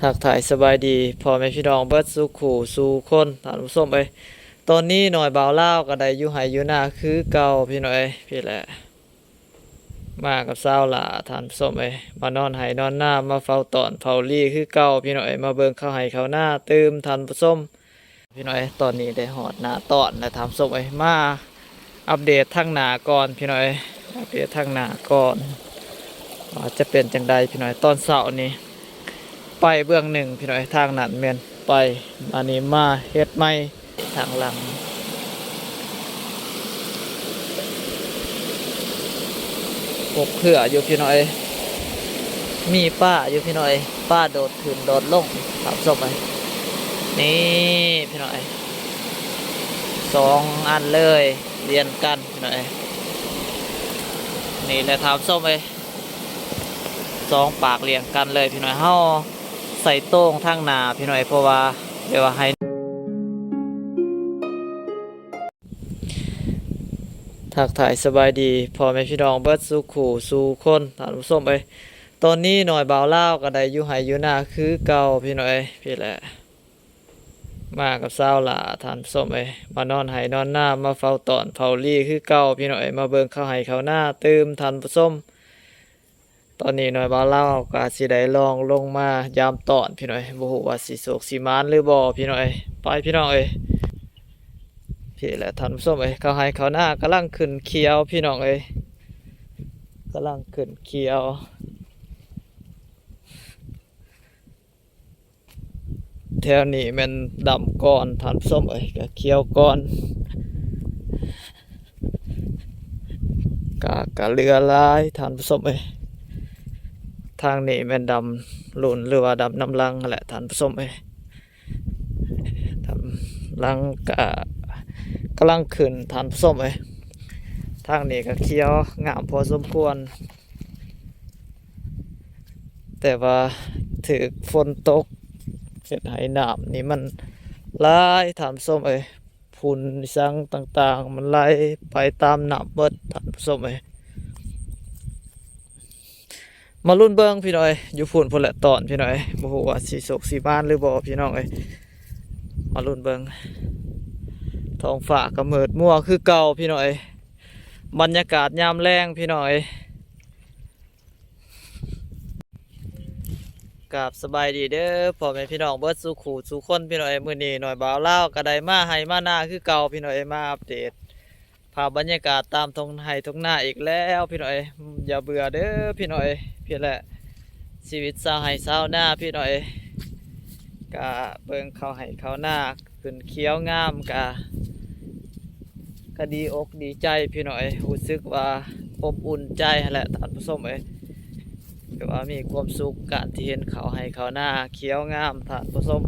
ทักทายสบายดีพ่อแม่พี่น้องเบิดสู่ขู่สู่คนท่านผู้ชมตอนนี้หน่อยบ่าวลาวก็ได้อยู่ไห้อยู่หน้าคือเก่าพี่น้อยพี่แหละมากับสาวหล่าท่านผู้ชมมานอนไห้นอนหน้ามาเฝ้าตอนเฝ้าลี่คือเก่าพี่น้อยมาเบิ่งเข้าไห้เข้าหน้าตื่มท่านผู้ชมพี่น้อยตอนนี้ได้หอดหน้าตอนและท่านผู้ชมมาอัปเดตทางหน้าก่อนพี่น้อยอัปเดตทางหน้าก่อนว่าจะเป็นจังใดพี่น้อยตอนเช้านี้ไปเบื้องหนึ่งพี่น้อยทางนั้นแม่นไปอันนี้มาเฮ็ดใหม่ทางหลังปกเผื่ออยู่พี่น้อยมีป้าอยู่พี่น้อยป้าโดดขึ้นโดดลงถามศพนี่พี่น้อยสองอันเลยเรียนกันพี่น้อยนี่แหละถามศพสองปากเรียงกันเลยพี่น้อยเฮาใส่โต้งทางหน้าพี่น้อยเพราะว่าเดี๋ยวว่าให้ทักทายสบายดีพ่อแม่พี่น้องเบิดสู่ขู่สู่คนท่านผู้ชมตอนนี้หน่อยบ่าวลาวก็ได้อยู่ไห้อยู่หน้าคือเก่าพี่น้อยพี่แหละมากับสาวหล่าท่านผู้ชมมานอนไห้นอนหน้ามาเฝ้าตอนเฝ้าลี่คือเก่าพี่น้อยมาเบิ่งเข้าไห้เข้าหน้าตื่มท่านผู้ชมตอนนี้หน่อยบ่าวลาวก็สิได้ลองลงมายามตอนพี่น้อยบ่ฮู้ว่าสิโศกสิมานหรือบ่พี่น้อยไปพี่น้องพี่แหละท่านผู้ชมเขาให้เขาหน้ากำลังขึ้นเขียวพี่น้องกำลังขึ้นเขียวแถวนี้มันดำก่อนท่านผู้ชมก็เขียวก่อนกะเรือลายท่านผู้ชมทางนี้มันดำหลุนหรือว่าดำน้ำลังแหละท่านผู้ชมทำลังกำลังขึ้นท่านผู้ชมทางนี้ก็เขียวงามพอสมควรแต่ว่าถือฝนตกเห็ดไหน้ำนี่มันไหลท่านผู้ชมฝุ่นสังต่างๆมันไหลไปตามน้ำเบิดท่านผู้ชมมาลุ้นเบิ้งพี่น้อยอยู่ฝุ่นพนแหละตอนพี่น้อยบ่ฮู้ว่าสิโศกสิบ้านหรือบ่พี่น้องมาลุ้นเบิ้งท้องฟ้าก็มืดมัวคือเก่าพี่น้อยบรรยากาศยามแรงพี่น้อยกับสบายดีเด้อพ่อแม่พี่น้องเบิดสู่ขู่สู่คนพี่น้อยมื้อนี้หน่อยบ่าวลาวก็ได้มาให้มาหน้าคือเก่าพี่น้อยมาอัปเดตภาพบรรยากาศตามทงไห้ทงหน้าอีกแล้วพี่น้อยอย่าเบื่อเด้อพี่น้อยพี่แหละชีวิตชาวไห้ชาวหน้าพี่น้อยก็เบิ่งเขาไห้เขาหน้าขึ้นเขียวงามก็ดีอกดีใจพี่น้อยรู้สึกว่าอบอุ่นใจแหละท่านผู้ชมคือว่ามีความสุขการที่เห็นเขาให้เขาหน้าเขียวงามท่านผู้ชม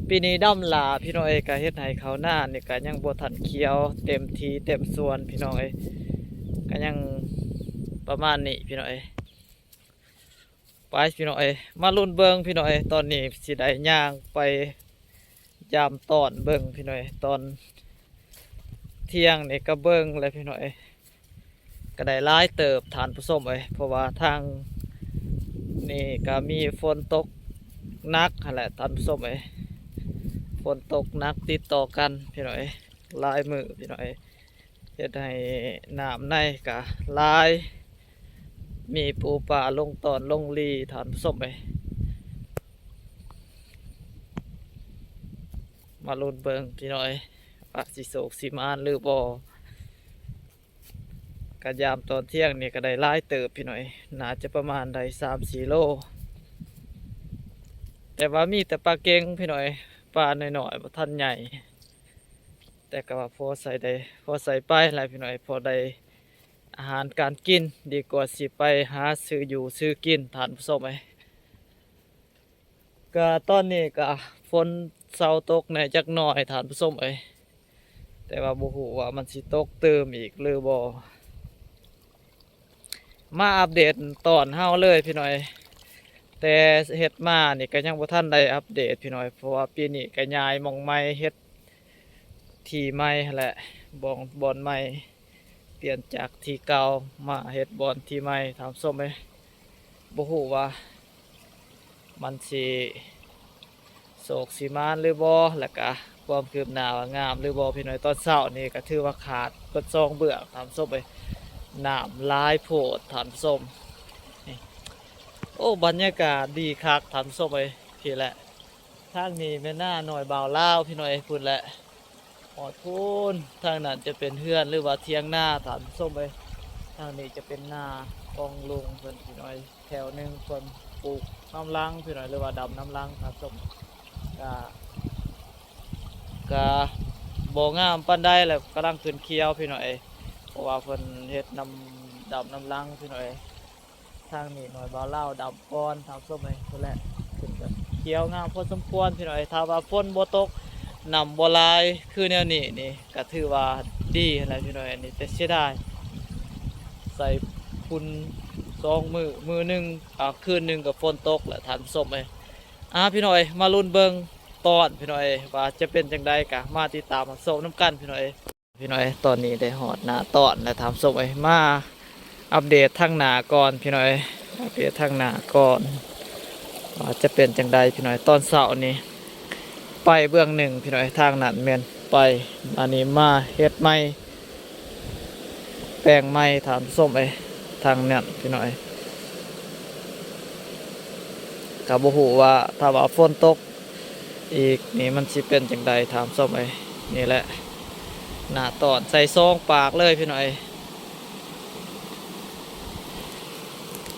ปีนี้ดำลาพี่น้อยก็เฮ็ดให้เขาหน้านี่ก็ยังบ่ทันเขียวเต็มทีเต็มส่วนพี่น้อยก็ยังประมาณนี้พี่น้อยไปพี่น้อยมาลุ้นเบิ่งพี่น้อยตอนนี้สิได้ย่างไปยามตอนเบิ่งพี่น้อยตอนเที่ยงนี่ก็เบิ่งเลยพี่น้อยก็ได้หลายเติบฐานผู้ชมเพราะว่าทางนี่ก็มีฝนตกหนักแหละท่านผู้ชมฝนตกหนักติดต่อกันพี่น้อยหลายมือพี่น้อยเฮ็ดให้น้ำในก็หลายมีปูปลาลงตอนลงลีฐานผู้ชมมาลุ้นเบิ่งพี่น้อยว่าสิโศกสิมานหรือบ่กะยามตอนเที่ยงนี่ก็ได้หลายเติบพี่น้อยน่าจะประมาณได้3-4 โลแต่ว่ามีแต่ปลาเก่งพี่น้อยปลาหน่อยๆบ่ทันใหญ่แต่ก็ว่าพอใส่ได้พอใส่ไปหลายพี่น้อยพอได้อาหารการกินดีกว่าสิไปหาซื้ออยู่ซื้อกินทานผู้ชมก็ตอนนี้ก็ฝนเซาตกในจักหน่อยทานผู้ชมแต่ว่าบ่ฮู้ว่ามันสิตกเติมอีกหรือบ่มาอัปเดตตอนเฮาเลยพี่น้อยแต่เฮ็ดมานี่ก็ยังบ่ทันได้อัปเดตพี่น้อยเพราะว่าปีนี้ก็ย้ายหม่องใหม่เฮ็ดที่ใหม่แหละบ่อนใหม่เปลี่ยนจากที่เก่ามาเฮ็ดบ่อนที่ใหม่ถามส้มบ่ฮู้ว่า มันสิโศกสิมานหรือบ่แล้วก็ความคืบหน้าว่างามหรือบ่พี่น้อยตอนเช้านี่ก็ถือว่าขาดกดซองเบื่อถามส้มไปน้ำลายโพดถามส้มนี่โอ้บรรยากาศดีคักถามส้มไปพี่แหละทางนี้แม่หน้าหน่อยบ่าวลาวพี่น้อยพูดแหละหอดพูนทางนั้นจะเป็นเฮือนหรือว่าเทียงหน้าถามส้มไปทางนี้จะเป็นหน้ากองลุงเพิ่นพี่น้อยแถวหนึงเพิ่นปลูกน้ำลังพี่น้อยหรือว่าดำน้ำลังถามส้มก็บ่งามปานใดแหละกำลังขึ้นเขียวพี่น้อยเพราะว่าเพิ่นเฮ็ดดำน้ำลังพี่น้อยทางนี้หน่อยบ่าวลาวดำก่อนทางส้มไปพุ่นแหละขึ้นก็เขียวงามพอสมควรพี่น้อยถ้าว่าฝนบ่ตกน้ำบ่หลายคือแนวนี้นี่ก็ถือว่าดีอะไรพี่น้อยอันนี้แต่เสียดายใส่พุ่นมือหนึงคืนหนึงก็ฝนตกแหละทานส้มไปพี่น้อยมาลุ้นเบิ่งตอนพี่น้อยว่าจะเป็นจังไดกะมาติดตามมาส้มน้ำกันพี่น้อยตอนนี้ได้หอดหน้าตอนและถามส้มมาอัปเดตทางหน้าก่อนพี่น้อยอัปเดตทางหน้าก่อนว่าจะเป็นจังไดพี่น้อยตอนเช้านี้ไปเบื้องหนึ่งพี่น้อยทางนั้นแม่นไปอันนี้มาเฮ็ดไม้แปลงไม้ถามส้มทางนั้นพี่น้อยก็บ่ฮู้ว่าถ้าว่าฝนตกอีกนี่มันสิเป็นจังใดถามส้มนี่แหละหน้าตอนใส่ซองปากเลยพี่น้อย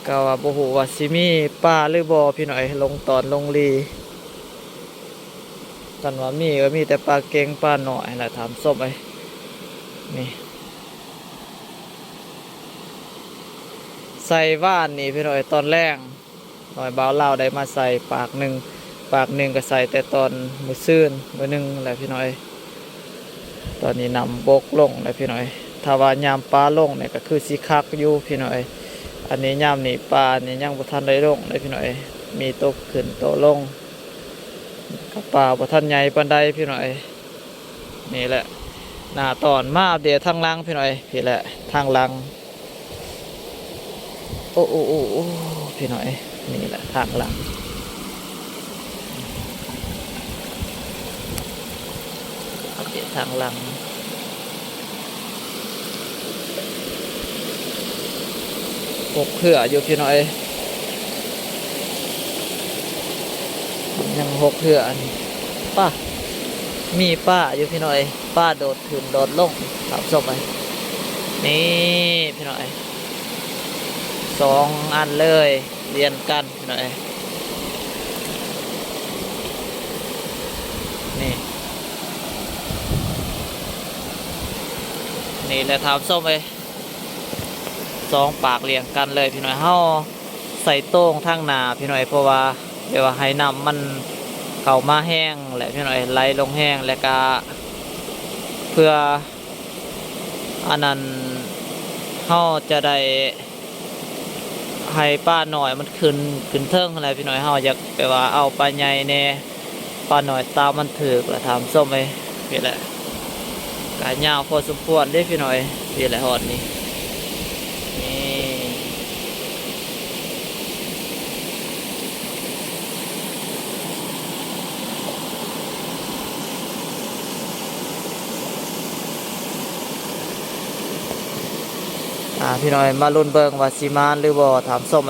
ก็ว่าบ่ฮู้ว่าสิมีป้าหรือบ่พี่น้อยลงตอนลงลีกันว่ามีก็มีแต่ปลาเก่งปลาหน่อยแหละถามส้มนี่ใส่ว่านนี่พี่น้อยตอนแรกหน่อยบ่าวลาวได้มาใส่ปากหนึ่งก็ใส่แต่ตอนมือซื่นมือหนึ่งแหละพี่น้อยตอนนี้นำบกลงแหละพี่น้อยถ้าว่ายามปลาลงเนี่ยก็คือสีคักอยู่พี่น้อยอันนี้ยามนี่ปลานี่ยังบ่ทันได้ลงเลยพี่น้อยมีโตขึ้นโตลงกับปลาบ่ทันใหญ่ปานใดพี่น้อยนี่แหละหน้าตอนมาเดี๋ยวทางลังพี่น้อยพี่แหละทางลังโอ้พี่น้อยนี่แหละทางลังทางหลังหกเผื่ออยู่พี่น้อยยังหกเผื่อนี่ป้ามีป้าอยู่พี่น้อยป้าโดดขึ้นโดดลงถามศพนี่พี่น้อย2 อันเลยเรียนกันพี่น้อยนี่แหละถามส้ม2 ปากเรียงกันเลยพี่น้อยเฮาใส่โต้งทางหน้าพี่น้อยเพราะว่าเดี๋ยวให้น้ำมันเข้ามาแห้งแหละพี่น้อยไหลลงแห้งแล้วก็เพื่ออันนั้นเฮาจะได้ให้ป้าหน่อยมันขึ้นเทิงอะไรพี่น้อยเฮาอยากไปว่าเอาปลาใหญ่แน่ป้าหน่อยตามมันถือกละถามส้มพี่แหละกายยาวพอสมควรได้พี่น้อยพี่แหละหอดนี่พี่น้อยมาลุ้นเบิงว่าสิมานหรือบ่ถามส้ม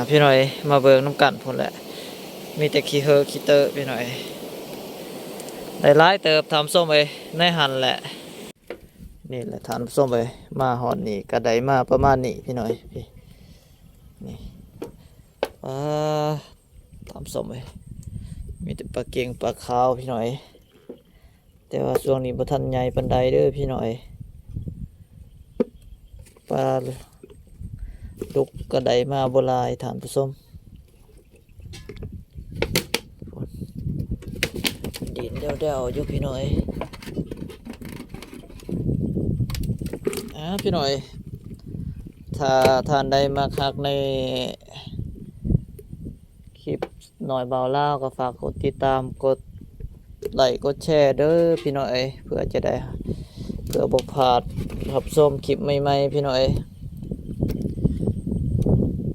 พี่หน่อยมาเบิ่งน้ำกันพุ่นแหละมีแต่ขี้เฮอขี้เตอะพี่หน่อยได้หลายเติบทำส้มเอ้ยในหันแหละนี่แหละทำส้มเอ้ยมาหอนนี่ก็ได้มาประมาณนี้พี่หน่อยพี่นี่อ่าทำส้มเอ้ยมีแต่ปลาเก่งปลาขาวพี่หน่อยแต่ว่าช่วงนี้บ่ทันใหญ่ปานใดเด้อพี่หน่อยปลาลูกก็ได้มาบ่หลายทานผู้ชมดินเดี่ยวๆอยู่พี่หน่อยพี่หน่อยถ้าทานได้มาคักในคลิปหน่อยเบาเล่าวก็ฝากกดติดตามกดไลค์กดแชร์เด้อพี่หน่อยเพื่อจะได้เพื่อบ่พลาดรับชมคลิปใหม่ๆพี่หน่อย